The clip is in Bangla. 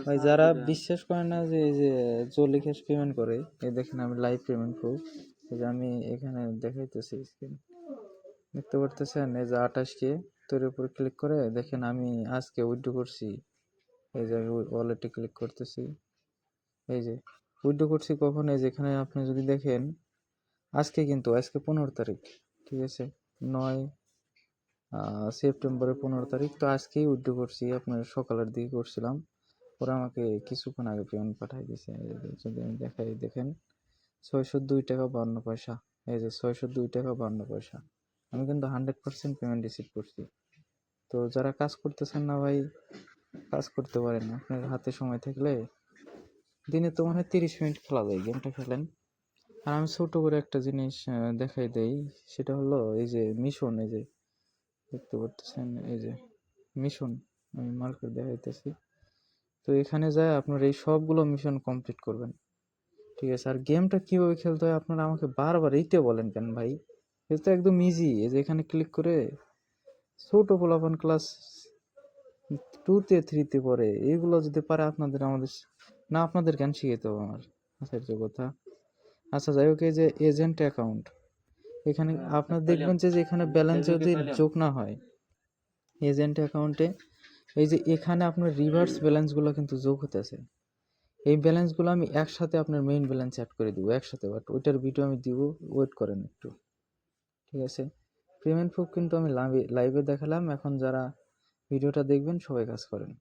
ভাই যারা বিশ্বাস করে না যে এই যে জলি ক্যাশ পেমেন্ট করে, এই দেখেন আমি লাইভ পেমেন্ট প্রুফ, এই যে আমি এখানে দেখাইতেছি স্ক্রিন দেখতে পারতেছেন। এই যে 28K তোর উপর ক্লিক করে দেখেন আমি আজকে উইথড্র করছি। এই যে আমি ওয়ালেটে ক্লিক করতেছি, এই যে উইথড্র করছি কখন, এই যে এখানে আপনি যদি দেখেন আজকে, কিন্তু আজকে 15 তারিখ, ঠিক আছে, 9 সেপ্টেম্বরের 15 তারিখ। তো আজকেই উইথড্র করছি, আপনার সকালের দিকে করছিলাম, ওরা আমাকে কিছুক্ষণ আগে পেমেন্ট পাঠিয়ে দিয়েছে। যদি আমি দেখাই দেখেন 602 টাকা 52 পয়সা, এই যে 602 টাকা 52 পয়সা। আমি কিন্তু 100% পেমেন্ট রিসিভ করছি। তো যারা কাজ করতেছেন না ভাই, কাজ করতে পারেন, আপনার হাতে সময় থাকলে দিনে তো মনে হয় 30 মিনিট খেলা যায়, গেমটা খেলেন। আর আমি ছোট করে একটা জিনিস দেখাই দেই, সেটা হলো এই যে মিশন, এই যে দেখতে পাচ্ছেন, এই যে মিশন আমি মার্ক করে দেখাইতেছি। তো এখানে যায় আপনার এই সবগুলো মিশন কমপ্লিট করবেন, ঠিক আছে। আর গেমটা কিভাবে খেলতে হয় আপনারা আমাকে বারবার এইটা বলেন কেন ভাই, এটা তো একদম ইজি। এই যে এখানে ক্লিক করে ছোট পোলাপান ক্লাস 2-তে 3-তে পড়ে, এগুলো যদি পারে আপনাদের আমাদের না, আপনাদের কেন শিখাইতে হবে আমার, আশ্চর্য কথা। আচ্ছা যাই হোক, এই যে এজেন্ট অ্যাকাউন্ট, এখানে আপনার দেখবেন যে এখানে ব্যালেন্স যদি যোগ না হয় এজেন্ট অ্যাকাউন্টে, এই যে এখানে আপনার রিভার্স ব্যালেন্সগুলো কিন্তু যোগ হতেছে। এই ব্যালেন্সগুলো আমি একসাথে আপনার মেইন ব্যালেন্স অ্যাড করে দিব একসাথে, বাট ওইটার ভিডিও আমি দিব, ওয়েট করেন একটু, ঠিক আছে। পেমেন্ট প্রুফ কিন্তু আমি লাইভে দেখালাম, এখন যারা ভিডিওটা দেখবেন সবাই কাজ করেন।